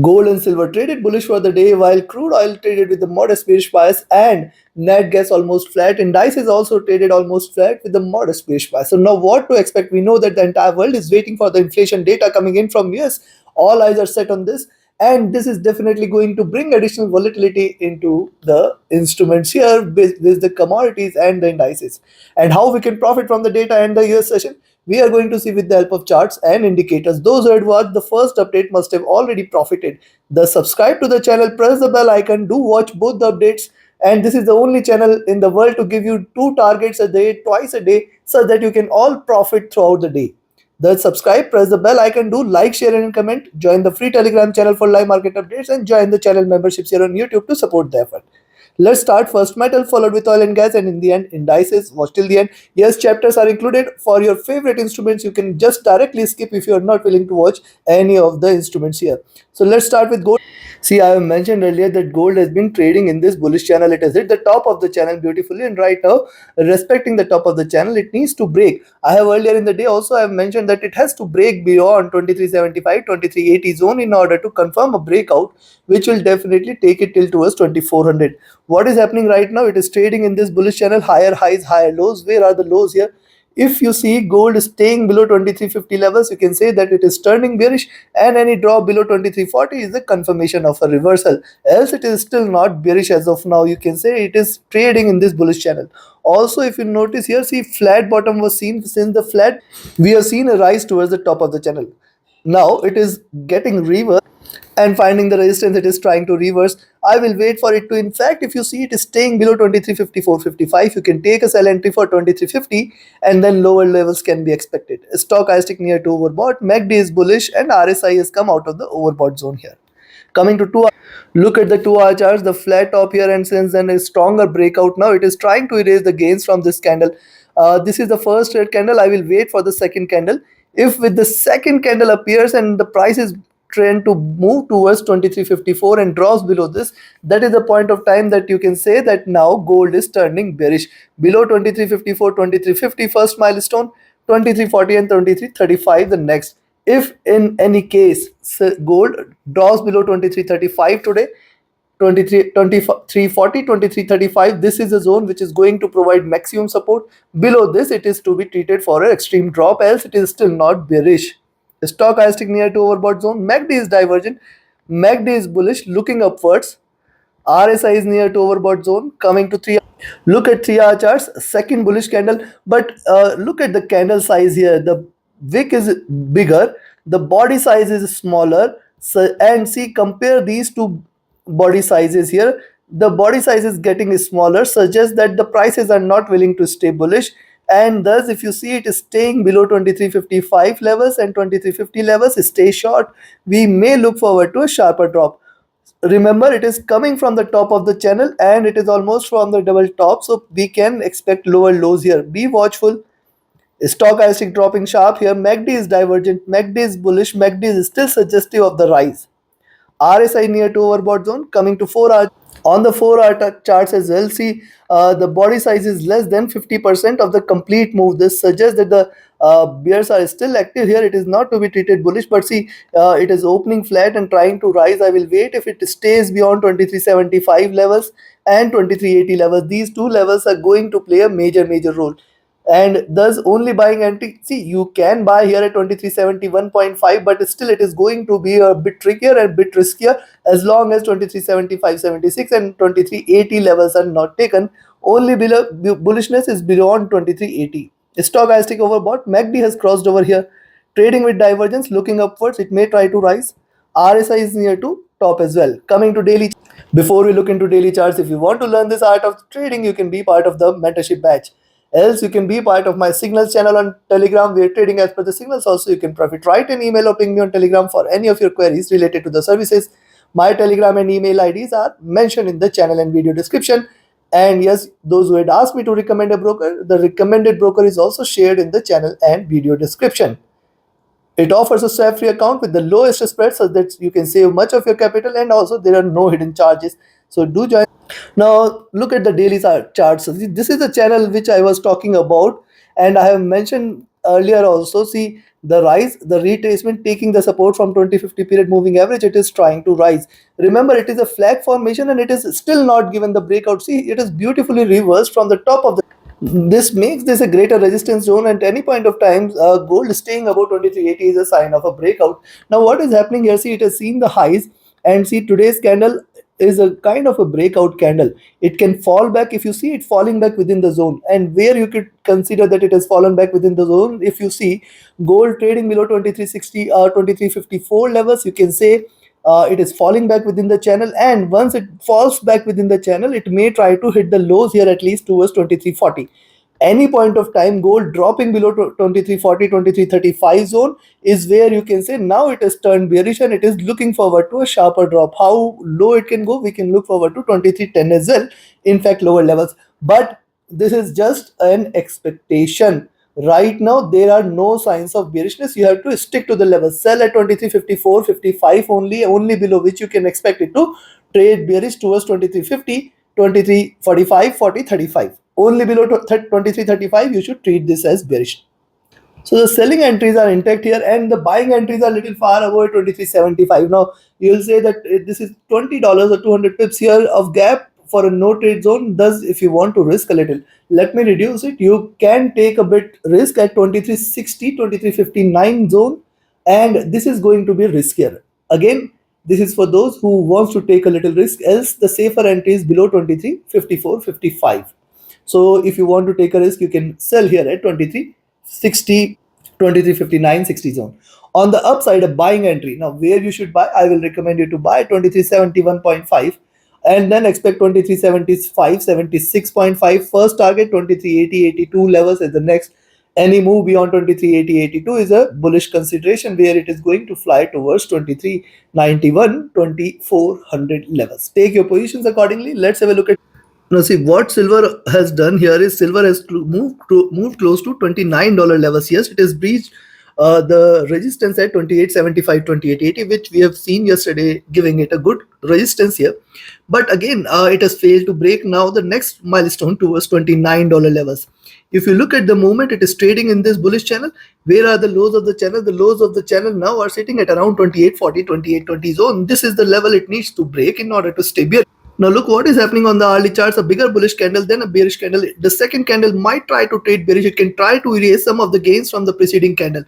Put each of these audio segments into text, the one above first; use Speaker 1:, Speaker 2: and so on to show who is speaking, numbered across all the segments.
Speaker 1: Gold and silver traded bullish for the day, while crude oil traded with a modest bearish bias, and net gas almost flat. Indices also traded almost flat with a modest bearish bias. So now what to expect? We know that the entire world is waiting for the inflation data coming in from US. All eyes are set on this, and this is definitely going to bring additional volatility into the instruments here with the commodities and the indices. And how we can profit from the data and the US session, we are going to see with the help of charts and indicators. Those who had watched the first update must have already profited. The subscribe to the channel, press the bell icon, do watch both the updates. And this is the only channel in the world to give you two targets a day, twice a day, so that you can all profit throughout the day. The subscribe, press the bell icon, do like, share, and comment. Join the free Telegram channel for live market updates, and join the channel memberships here on YouTube to support the effort. Let's start first metal, followed with oil and gas, and in the end, indices. Watch till the end. Yes, chapters are included for your favorite instruments. You can just directly skip if you are not willing to watch any of the instruments here. So let's start with gold. See, I have mentioned earlier that gold has been trading in this bullish channel. It has hit the top of the channel beautifully, and right now, respecting the top of the channel, it needs to break. I have earlier in the day also I have mentioned that it has to break beyond 2375, 2380 zone in order to confirm a breakout, which will definitely take it till towards 2400. What is happening right now? It is trading in this bullish channel, higher highs, higher lows. Where are the lows here? If you see gold staying below 2350 levels, you can say that it is turning bearish, and any drop below 2340 is a confirmation of a reversal. Else it is still not bearish as of now. You can say it is trading in this bullish channel. Also, if you notice here, see flat bottom was seen. Since the flat, we have seen a rise towards the top of the channel. Now it is getting reversed and finding the resistance, it is trying to reverse. I will wait for it to, in fact, if you see it is staying below 2354.55, you can take a sell entry for 2350, and then lower levels can be expected. Stochastic near to overbought, MACD is bullish, and RSI has come out of the overbought zone here. Coming to 2 hour, look at the 2 hour charts, the flat top here, and since then a stronger breakout. Now it is trying to erase the gains from this candle. This is the first red candle. I will wait for the second candle. If with the second candle appears and the price is trend to move towards 2354 and drops below this, that is the point of time that you can say that now gold is turning bearish. Below 2354, 2350 first milestone, 2340 and 2335 the next. If in any case gold drops below 2335 today, 2340, 2335, this is a zone which is going to provide maximum support. Below this, it is to be treated for an extreme drop, else it is still not bearish. Stochastic near to overbought zone, MACD is divergent, MACD is bullish looking upwards, RSI is near to overbought zone. Coming to 3, look at 3 hour charts, second bullish candle, but look at the candle size here. The wick is bigger, the body size is smaller. So, and see, compare these two body sizes here. The body size is getting smaller, suggests that the prices are not willing to stay bullish, and thus if you see it is staying below 2355 levels and 2350 levels, stay short. We may look forward to a sharper drop. Remember, it is coming from the top of the channel and it is almost from the double top, so we can expect lower lows here. Be watchful. Stochastic dropping sharp here. MACD is divergent, MACD is bullish, MACD is still suggestive of the rise. RSI near to overbought zone. Coming to 4 hour, on the 4 hour charts as well, see the body size is less than 50% of the complete move. This suggests that the bears are still active here. It is not to be treated bullish, but see it is opening flat and trying to rise. I will wait if it stays beyond 2375 levels and 2380 levels. These two levels are going to play a major role, and thus only buying anti, see you can buy here at 2371.5, but still it is going to be a bit trickier and bit riskier as long as 2375.76 and 2380 levels are not taken. Only below bullishness is beyond 2380. Stochastic overbought, MACD has crossed over here, trading with divergence, looking upwards. It may try to rise. RSI is near to top as well. Coming to daily, before we look into daily charts, if you want to learn this art of trading, you can be part of the mentorship batch. Else you can be part of my signals channel on Telegram. We are trading as per the signals. Also, you can profit. Write an email or ping me on Telegram for any of your queries related to the services. My Telegram and email IDs are mentioned in the channel and video description. And yes, those who had asked me to recommend a broker, the recommended broker is also shared in the channel and video description. It offers a swap-free account with the lowest spread, so that you can save much of your capital, and also there are no hidden charges. So do join. Now look at the daily charts. So this is the channel which I was talking about, and I have mentioned earlier also, see the rise, the retracement taking the support from 2050 period moving average, it is trying to rise. Remember, it is a flag formation and it is still not given the breakout. See, it is beautifully reversed from the top of the. This makes this a greater resistance zone. At any point of time, gold staying above 2380 is a sign of a breakout. Now what is happening here, see, it has seen the highs, and see today's candle is a kind of a breakout candle. It can fall back. If you see it falling back within the zone, and where you could consider that it has fallen back within the zone, if you see gold trading below 2360 or 2354 levels, you can say it is falling back within the channel, and once it falls back within the channel, it may try to hit the lows here at least towards 2340. Any point of time gold dropping below 2340, 2335 zone is where you can say now it has turned bearish and it is looking forward to a sharper drop. How low it can go, we can look forward to 2310 as well, in fact lower levels. But this is just an expectation. Right now there are no signs of bearishness. You have to stick to the level, sell at 2354, 55 only below which you can expect it to trade bearish towards 2350, 2345, 40, 35. Only below 2335 you should treat this as bearish. So the selling entries are intact here, and the buying entries are little far above 2375. Now you'll say that this is $20 or 200 pips here of gap for a no trade zone. Thus, if you want to risk a little, let me reduce it. You can take a bit risk at 2360, 2359 zone, and this is going to be riskier. Again, this is for those who wants to take a little risk. Else, the safer entry is below 2354, 55. So if you want to take a risk, you can sell here at 2360, 2359, 60 zone. On the upside, a buying entry. Now, where you should buy, I will recommend you to buy 2371.5 and then expect 2375, 76.5. First target 2380, 82 levels as the next. Any move beyond 2380, 82 is a bullish consideration where it is going to fly towards 2391, 2400 levels. Take your positions accordingly. Let's have a look at. Now see what silver has done here is silver has moved close to $29 levels. Yes, it has breached the resistance at 2875, 2880, which we have seen yesterday, giving it a good resistance here. But again, it has failed to break now the next milestone towards $29 levels. If you look at the moment it is trading in this bullish channel, where are the lows of the channel? The lows of the channel now are sitting at around 2840, 2820 zone. This is the level it needs to break in order to stay bearish. Now look what is happening on the hourly charts. A bigger bullish candle, then a bearish candle. The second candle might try to trade bearish. It can try to erase some of the gains from the preceding candle.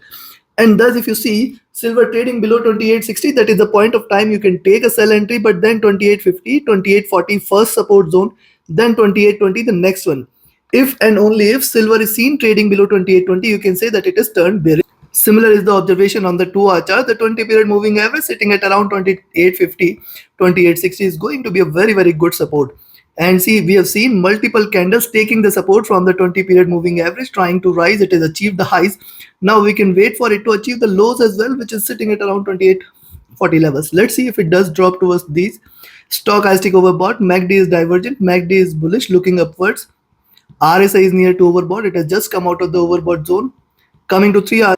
Speaker 1: And thus if you see silver trading below 2860, that is the point of time you can take a sell entry. But then 2850, 2840 first support zone, then 2820 the next one. If and only if silver is seen trading below 2820, you can say that it has turned bearish. Similar is the observation on the 2-hour chart. The 20 period moving average sitting at around 2850, 2860 is going to be a very, very good support. And see, we have seen multiple candles taking the support from the 20 period moving average, trying to rise. It has achieved the highs. Now we can wait for it to achieve the lows as well, which is sitting at around 2840 levels. Let's see if it does drop towards these. Stochastic overbought, MACD is divergent, MACD is bullish, looking upwards. RSI is near to overbought. It has just come out of the overbought zone. Coming to 3 hour.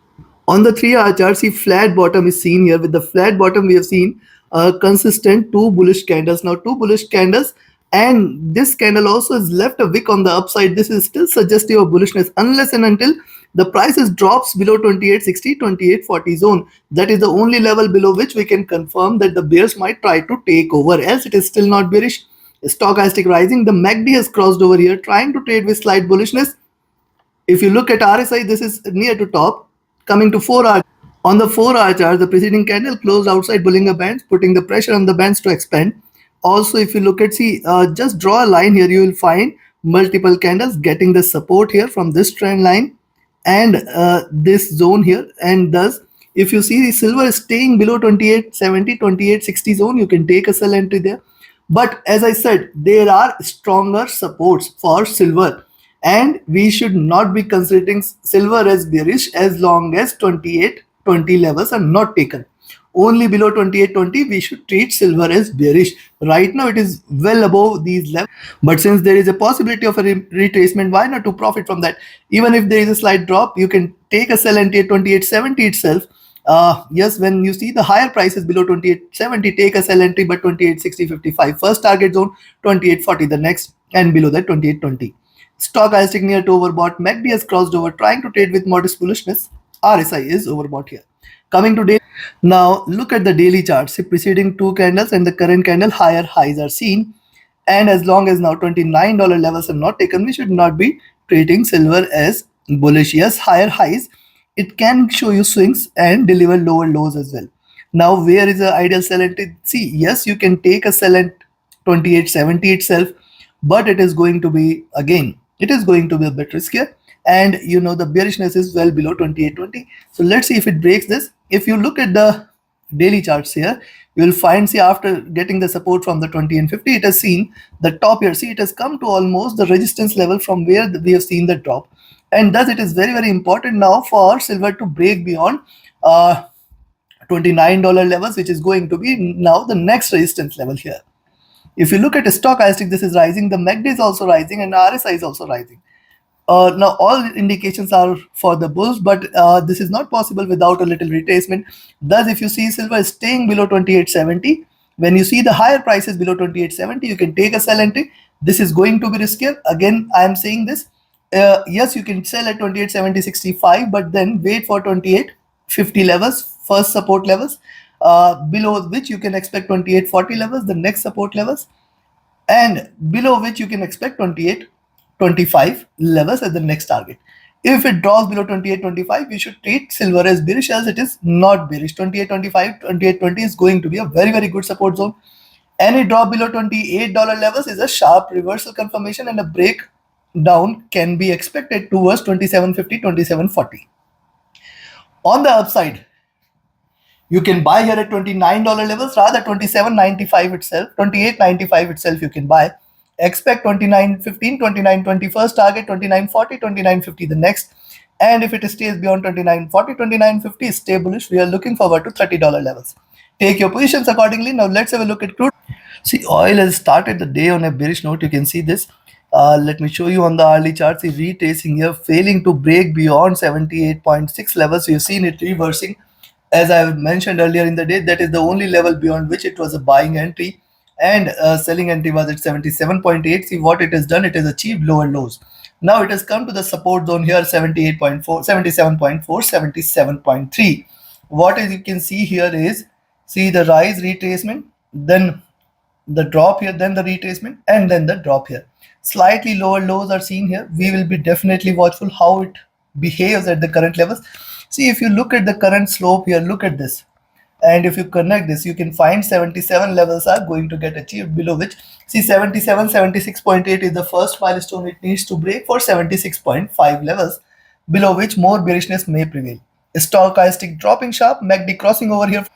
Speaker 1: On the 3-hour chart, see flat bottom is seen here. With the flat bottom, we have seen a consistent 2 bullish candles. Now 2 bullish candles, and this candle also has left a wick on the upside. This is still suggestive of bullishness unless and until the prices drops below 2860, 2840 zone. That is the only level below which we can confirm that the bears might try to take over, else it is still not bearish. Stochastic rising, the MACD has crossed over here, trying to trade with slight bullishness. If you look at RSI, this is near to top. Coming to 4-hour. On the 4-hour chart, the preceding candle closed outside Bollinger Bands, putting the pressure on the bands to expand. Also, if you look at, see, just draw a line here, you will find multiple candles getting the support here from this trend line and this zone here. And thus, if you see the silver is staying below 2870, 2860 zone, you can take a sell entry there. But as I said, there are stronger supports for silver. And we should not be considering silver as bearish as long as 2820 levels are not taken. Only below 2820 we should treat silver as bearish. Right now it is well above these levels, but since there is a possibility of a retracement, why not to profit from that? Even if there is a slight drop, you can take a sell entry at 2870 itself. Yes, when you see the higher prices below 2870, take a sell entry, but 2860, 55 first target zone, 2840 the next, and below that 2820. Stochastic near to overbought. MACD has crossed over, trying to trade with modest bullishness. RSI is overbought here. Coming to daily. Now look at the daily charts. The preceding two candles and the current candle higher highs are seen. And as long as now $29 levels are not taken, we should not be treating silver as bullish. Yes, higher highs, it can show you swings and deliver lower lows as well. Now, where is the ideal sell entry? See, yes, you can take a sell at 28.70 itself, but it is going to be, again, it is going to be a bit riskier. And you know, the bearishness is well below 28.20. So let's see if it breaks this. If you look at the daily charts here, you will find, see, after getting the support from the 20 and 50, it has seen the top here. See, it has come to almost the resistance level from where we have seen the drop. And thus it is very, very important now for silver to break beyond $29 levels, which is going to be now the next resistance level here. If you look at a stochastic, this is rising, the MACD is also rising, and RSI is also rising. Now all indications are for the bulls, but this is not possible without a little retracement. Thus, if you see silver is staying below 28.70, when you see the higher prices below 28.70, you can take a sell entry. This is going to be riskier. Again, I am saying this. Yes, you can sell at 28.70.65, but then wait for 28.50 levels, first support levels, below which you can expect 28.40 levels, the next support levels, and below which you can expect 28.25 levels as the next target. If it drops below 28.25, we should treat silver as bearish, as it is not bearish. 28.25, 28.20 is going to be a very, very good support zone. Any drop below $28 levels is a sharp reversal confirmation, and a breakdown can be expected towards 27.50, 27.40. On the upside, you can buy here at $29 levels, rather 27.95 itself, 28.95 itself you can buy. Expect 29.15, 29.20 first target, 29.40, 29.50 the next. And if it stays beyond 29.40, 29.50, stay bullish. We are looking forward to $30 levels. Take your positions accordingly. Now let's have a look at crude. See, oil has started the day on a bearish note. You can see this. Let me show you on the early charts. See, retracing here, failing to break beyond 78.6 levels. You've seen it reversing. As I mentioned earlier in the day, that is the only level beyond which it was a buying entry, and selling entry was at 77.8. See what it has done, it has achieved lower lows. Now it has come to the support zone here, 78.4, 77.4, 77.3. What is you can see here is, see the rise retracement, then the drop here, then the retracement, and then the drop here. Slightly lower lows are seen here. We will be definitely watchful how it behaves at the current levels. See, if you look at the current slope here, look at this. And if you connect this, you can find 77 levels are going to get achieved, below which, see, 77, 76.8 is the first milestone it needs to break for 76.5 levels, below which more bearishness may prevail. Stochastic dropping sharp, MACD crossing over here,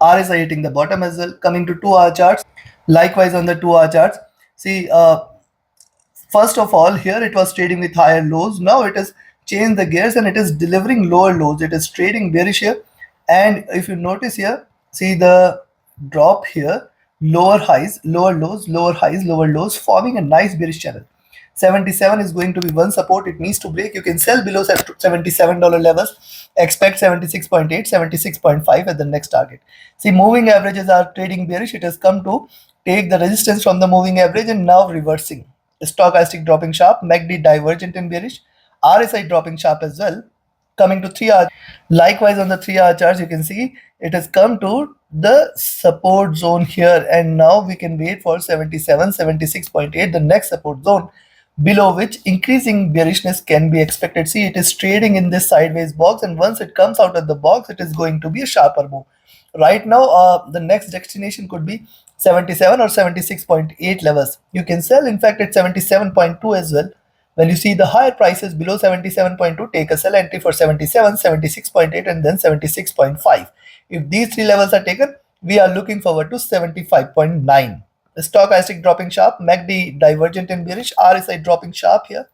Speaker 1: RSI hitting the bottom as well. Coming to 2-hour charts, likewise on the 2-hour charts, see, first of all, here it was trading with higher lows. Now it has changed the gears and it is delivering lower lows. It is trading bearish here. And if you notice here, see the drop here, lower highs, lower lows, lower highs, lower lows, forming a nice bearish channel. 77 is going to be one support it needs to break. You can sell below $77 levels. Expect 76.8, 76.5 as the next target. See, moving averages are trading bearish. It has come to take the resistance from the moving average and now reversing. Stochastic dropping sharp, MACD divergent and bearish, RSI dropping sharp as well. Coming to 3-hour, likewise on the 3-hour charts, you can see it has come to the support zone here, and now we can wait for 77, 76.8, the next support zone, below which increasing bearishness can be expected. See, it is trading in this sideways box, and once it comes out of the box, it is going to be a sharper move. Right now, the next destination could be 77 or 76.8 levels. You can sell, in fact, at 77.2 as well. When you see the higher prices below 77.2, take a sell entry for 77, 76.8, and then 76.5. If these three levels are taken, we are looking forward to 75.9. The stochastic dropping sharp, MACD divergent and bearish, RSI dropping sharp here.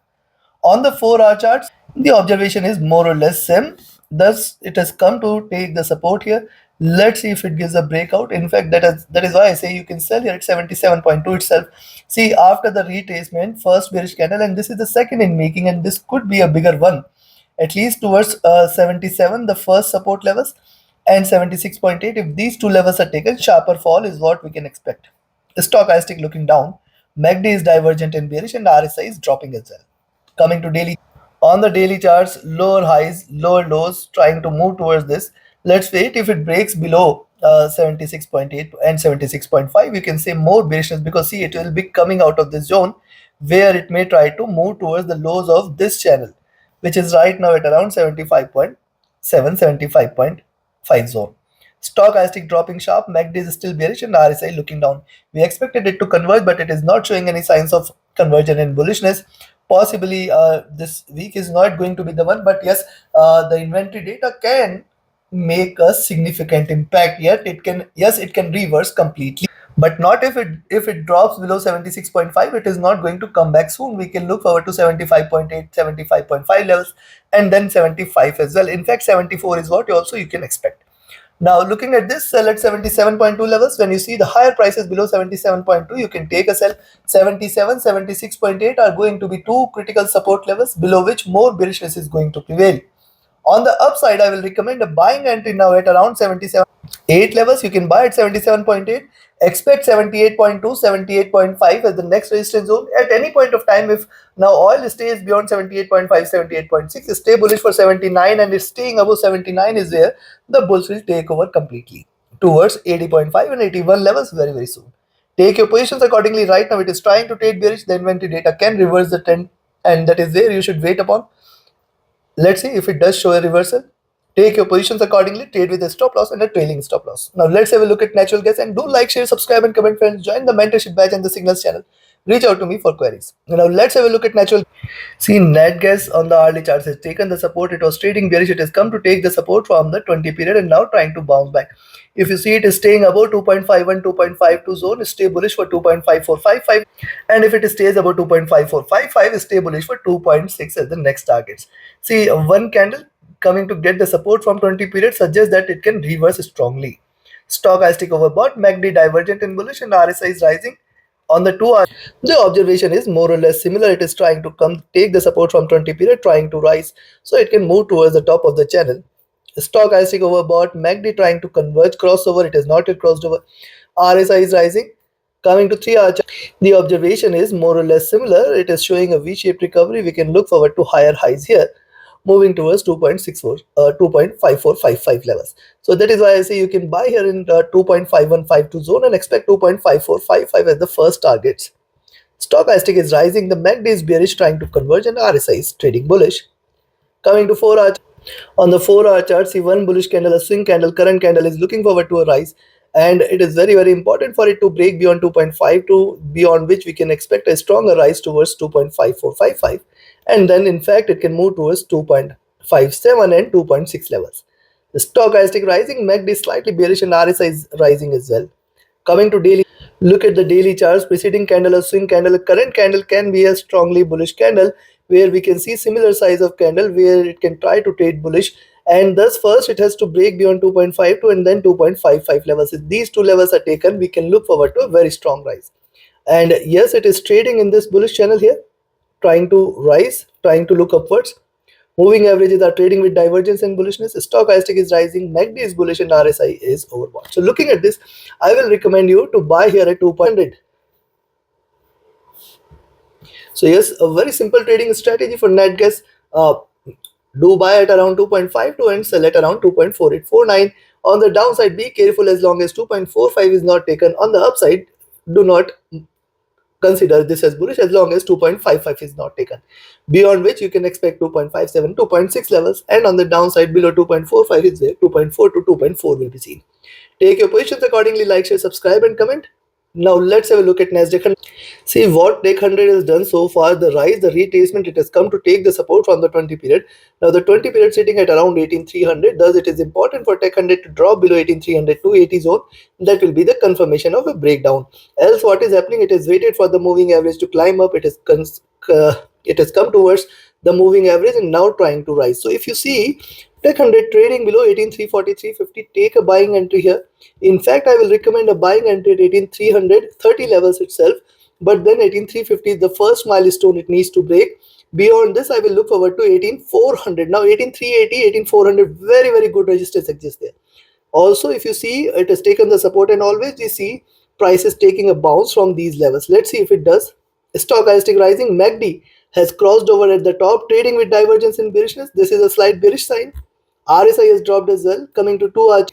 Speaker 1: On the 4-hour charts, the observation is more or less same. Thus, it has come to take the support here. Let's see if it gives a breakout. In fact, that is why I say you can sell here at 77.2 itself. See, after the retracement, first bearish candle, and this is the second in making, and this could be a bigger one. At least towards 77, the first support levels, and 76.8. If these two levels are taken, sharper fall is what we can expect. The stochastic looking down, MACD is divergent and bearish, and RSI is dropping as well. Coming to daily, on the daily charts, lower highs, lower lows, trying to move towards this. Let's wait. If it breaks below 76.8 and 76.5, you can say more bearishness, because see, it will be coming out of this zone where it may try to move towards the lows of this channel, which is right now at around 75.7, 75.5 zone. Stochastic dropping sharp, MACD is still bearish, and RSI looking down. We expected it to converge, but it is not showing any signs of conversion and bullishness. Possibly this week is not going to be the one, but yes, the inventory data can make a significant impact. Yet it can, yes, it can reverse completely, but not if it drops below 76.5. It is not going to come back soon. We can look forward to 75.8, 75.5 levels, and then 75 as well. In fact, 74 is what also you can expect. Now, looking at this sell at 77.2 levels, when you see the higher prices below 77.2, you can take a sell. 77, 76.8 are going to be two critical support levels below which more bearishness is going to prevail. On the upside, I will recommend a buying entry now at around 77.8 levels. You can buy at 77.8. Expect 78.2, 78.5 as the next resistance zone at any point of time. If now oil stays beyond 78.5, 78.6, stay bullish for 79, and if staying above 79 is where the bulls will take over completely towards 80.5 and 81 levels very, very soon. Take your positions accordingly. Right now, it is trying to trade bearish. The inventory data can reverse the trend, and that is where you should wait upon. Let's see if it does show a reversal. Take your positions accordingly, trade with a stop loss and a trailing stop loss. Now let's have a look at natural gas, and do like, share, subscribe and comment, friends. Join the mentorship batch and the signals channel. Reach out to me for queries. Now let's have a look at natural. See, net gas on the hourly charts has taken the support. It was trading bearish. It has come to take the support from the 20 period and now trying to bounce back. If you see, it is staying above 2.51, 2.52 zone, stay bullish for 2.5455. And if it stays above 2.5455, stay bullish for 2.6 as the next targets. See, one candle coming to get the support from 20 period suggests that it can reverse strongly. Stochastic overbought, MACD divergent and bullish, and RSI is rising. On the 2 hour, the observation is more or less similar. It is trying to come take the support from 20 period, trying to rise, so it can move towards the top of the channel. Stochastic overbought, MACD trying to converge, crossover. It is not yet crossed over. RSI is rising. Coming to 3 hour chart, the observation is more or less similar. It is showing a V-shaped recovery. We can look forward to higher highs here, moving towards 2.64, 2.5455 levels. So that is why I say you can buy here in 2.5152 zone and expect 2.5455 as the first targets. Stochastic is rising. The MACD is bearish, trying to converge, and RSI is trading bullish. Coming to 4 hour, on the 4 hour chart, see one bullish candle, a swing candle, current candle is looking forward to a rise, and it is very, very important for it to break beyond 2.52, beyond which we can expect a stronger rise towards 2.5455, and then in fact it can move towards 2.57 and 2.6 levels. The stochastic rising, MACD is slightly bearish, and RSI is rising as well. Coming to daily, look at the daily charts. Preceding candle, a swing candle, a current candle can be a strongly bullish candle, where we can see similar size of candle where it can try to trade bullish, and thus first it has to break beyond 2.52 and then 2.55 levels. If these two levels are taken, we can look forward to a very strong rise. And yes, it is trading in this bullish channel here, trying to rise, trying to look upwards. Moving averages are trading with divergence and bullishness. Stochastic is rising, MACD is bullish, and RSI is overbought. So looking at this, I will recommend you to buy here at 2.00. So yes, a very simple trading strategy for net gas. Do buy at around 2.52 and sell at around 2.4849. On the downside, be careful as long as 2.45 is not taken. On the upside, do not consider this as bullish as long as 2.55 is not taken, beyond which you can expect 2.57, 2.6 levels, and on the downside below 2.45 is where 2.4 to 2.4 will be seen. Take your positions accordingly. Like, share, subscribe and comment. Now let's have a look at Nasdaq. See what Tech 100 has done so far. The rise, the retracement, it has come to take the support from the 20 period. Now the 20 period sitting at around 18,300. Thus it is important for Tech 100 to drop below 18,300 to 80 zone. That will be the confirmation of a breakdown. Else what is happening? It has waited for the moving average to climb up. It has come towards the moving average and now trying to rise. So if you see Tech 100 trading below 18,343.50, take a buying entry here. In fact, I will recommend a buying entry at 18,330 levels itself, but then 18,350 is the first milestone it needs to break. Beyond this, I will look forward to 18,400. Now 18,380, 18,400, very, very good resistance exists there. Also, if you see, it has taken the support, and always we see prices taking a bounce from these levels. Let's see if it does. Stochastic rising, MACD has crossed over at the top, trading with divergence in bearishness. This is a slight bearish sign. RSI has dropped as well. Coming to 2 hour,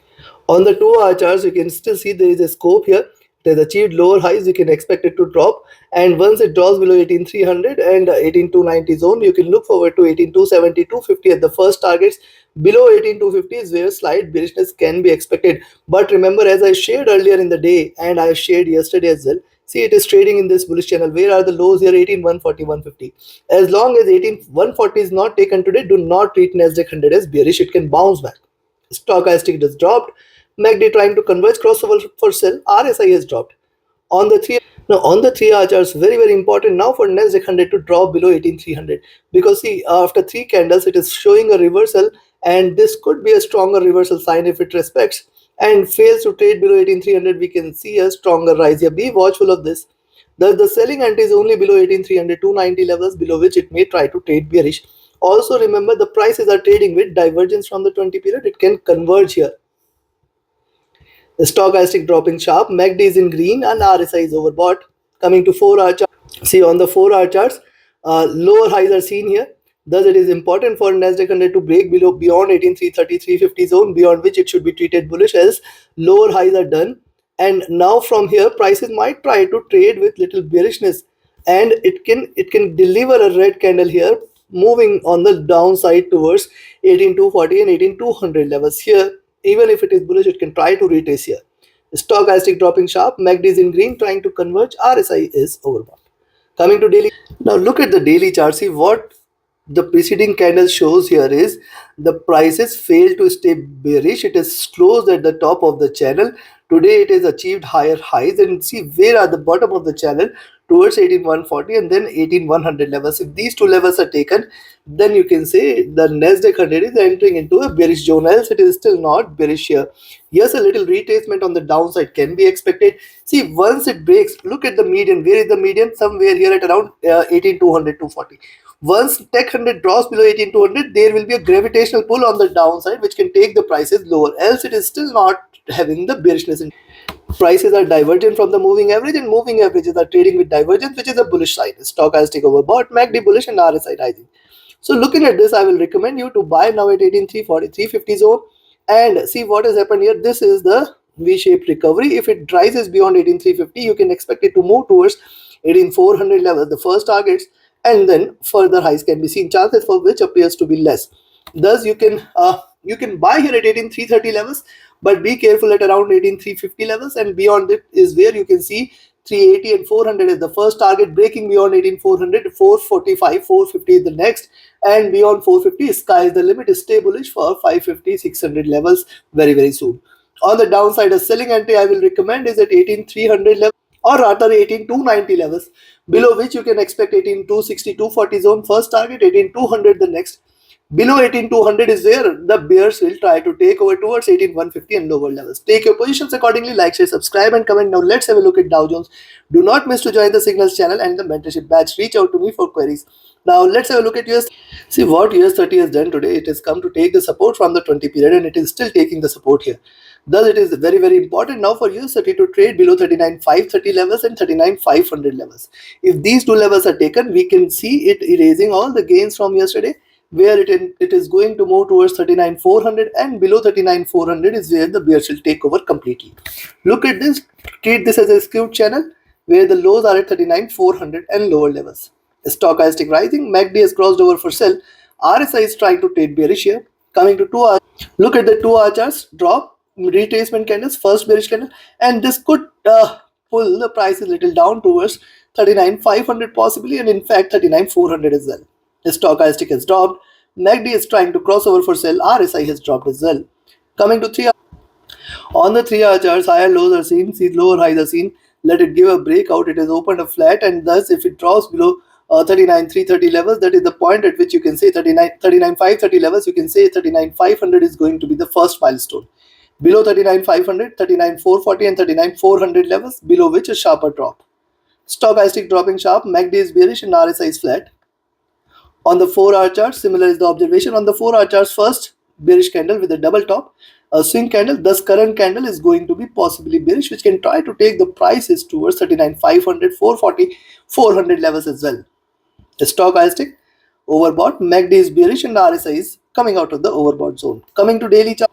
Speaker 1: on the 2 hour charts, you can still see there is a scope here. It has achieved lower highs. You can expect it to drop, and once it drops below 18,300 and 18,290 zone, you can look forward to 18,270, 250 at the first targets. Below 18,250 is where slight bearishness can be expected. But remember, as I shared earlier in the day and I shared yesterday as well, see, it is trading in this bullish channel. Where are the lows here? 18,140, 150. As long as 18,140 is not taken today, do not treat Nasdaq 100 as bearish. It can bounce back. Stochastic has dropped. MACD trying to converge crossover for sell. RSI has dropped. On the 3 hour charts, very important now for Nasdaq 100 to drop below 18,300, because see, after 3 candles it is showing a reversal, and this could be a stronger reversal sign. If it respects and fails to trade below 18,300, we can see a stronger rise here. Be watchful of this. The selling ante is only below 18,300, 290 levels, below which it may try to trade bearish. Also remember, the prices are trading with divergence from the 20 period. It can converge here. The stochastic dropping sharp. MACD is in green and RSI is overbought. Coming to 4 hour chart. See, on the 4 hour charts, lower highs are seen here. Thus, it is important for Nasdaq 100 to break below beyond 18,330, 350 zone, beyond which it should be treated bullish, as lower highs are done. And now from here, prices might try to trade with little bearishness, and it can deliver a red candle here, moving on the downside towards 18,240 and 18,200 levels here. Even if it is bullish, it can try to retrace here. Stochastic dropping sharp. MACD is in green, trying to converge. RSI is overbought. Coming to daily. Now look at the daily chart. See, what the preceding candle shows here is the prices failed to stay bearish. It is closed at the top of the channel. Today it has achieved higher highs, and see where are the bottom of the channel, towards 18,140 and then 18,100 levels. If these two levels are taken, then you can say the Nasdaq 100 is entering into a bearish zone, else it is still not bearish here. Yes, a little retracement on the downside can be expected. See, once it breaks, look at the median. Where is the median? Somewhere here at around 18,200, 240. Once Tech 100 drops below 18,200, there will be a gravitational pull on the downside, which can take the prices lower. Else it is still not having the bearishness in. Prices are divergent from the moving average, and moving averages are trading with divergence, which is a bullish sign. Stochastic overbought, MACD bullish, and RSI rising. So looking at this, I will recommend you to buy now at 18,340, 350 zone, and see what has happened here. This is the V-shaped recovery. If it rises beyond 18,350, you can expect it to move towards 18,400 level, the first targets, and then further highs can be seen, chances for which appears to be less. Thus, you can buy here at 18,330 levels, but be careful at around 18,350 levels, and beyond it is where you can see 380 and 400 is the first target. Breaking beyond 18,400, 445, 450 is the next, and beyond 450, sky is the limit. Stay bullish for 550, 600 levels very soon. On the downside, a selling ante I will recommend is at 18,300 level, or rather 18,290 levels, below which you can expect 18,260, 240 zone first target, 18,200 the next. Below 18,200 is where the bears will try to take over towards 18,150 and lower levels. Take your positions accordingly. Like, share, subscribe, and comment. Now let's have a look at Dow Jones. Do not miss to join the Signals channel and the mentorship batch. Reach out to me for queries. Now let's have a look at US. See what US 30 has done today. It has come to take the support from the 20 period, and it is still taking the support here. Thus, it is very important now for US 30 to trade below 39,530 levels and 39,500 levels. If these two levels are taken, we can see it erasing all the gains from yesterday, where it is going to move towards 39,400, and below 39,400 is where the bears will take over completely. Look at this. Treat this as a skewed channel where the lows are at 39,400 and lower levels. Stochastic rising. MACD has crossed over for sell. RSI is trying to trade bearish here. Coming to 2 hours. Look at the 2 hour charts. Drop, retracement candles, first bearish candle, and this could pull the price a little down towards 39,500 possibly, and in fact 39,400 as well. The stochastic has dropped. MACD is trying to cross over for sell. RSI has dropped as well. Coming to 3 hour. On the 3 hour charts, higher lows are seen, see lower highs are seen. Let it give a breakout. It has opened a flat, and thus if it drops below 39,330 levels, that is the point at which you can say 39,530 levels, you can say 39,500 is going to be the first milestone. Below 39,500, 39,440 and 39,400 levels, below which a sharper drop. Stochastic dropping sharp. MACD is bearish and RSI is flat. On the 4 hour chart, similar is the observation. On the 4 hour charts, first bearish candle with a double top, a swing candle. Thus current candle is going to be possibly bearish, which can try to take the prices towards 39,500, 440, 400 levels as well. Stochastic overbought, MACD is bearish, and RSI is coming out of the overbought zone. Coming to daily chart,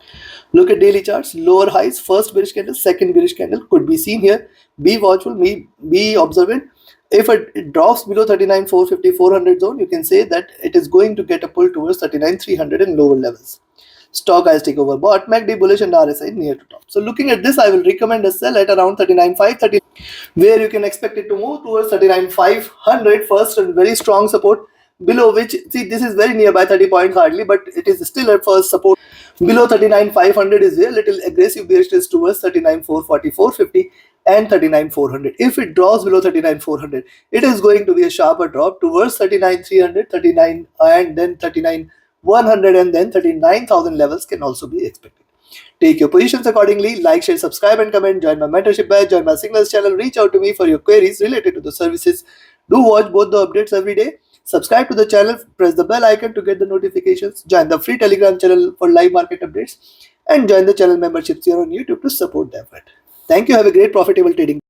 Speaker 1: look at daily charts. Lower highs, first bearish candle, second bearish candle could be seen here. Be watchful, be observant. If it drops below 39,450, 400 zone, you can say that it is going to get a pull towards 39,300 and lower levels. Stochastic overbought, MACD bullish, and RSI near to top. So looking at this, I will recommend a sell at around 39,530, where you can expect it to move towards 39,500 first, and very strong support below which, see, this is very nearby, 30 points hardly, but it is still at first support. Below 39,500 is there, little aggressive bearishness towards 39,440, 450 and 39,400. If it drops below 39,400, it is going to be a sharper drop towards 39,300, 39 and then 39,100, and then 39,000 levels can also be expected. Take your positions accordingly. Like, share, subscribe and comment. Join my mentorship batch. Join my signals channel. Reach out to me for your queries related to the services. Do watch both the updates every day. Subscribe to the channel. Press the bell icon to get the notifications. Join the free Telegram channel for live market updates. And join the channel memberships here on YouTube to support the effort. Thank you. Have a great profitable trading.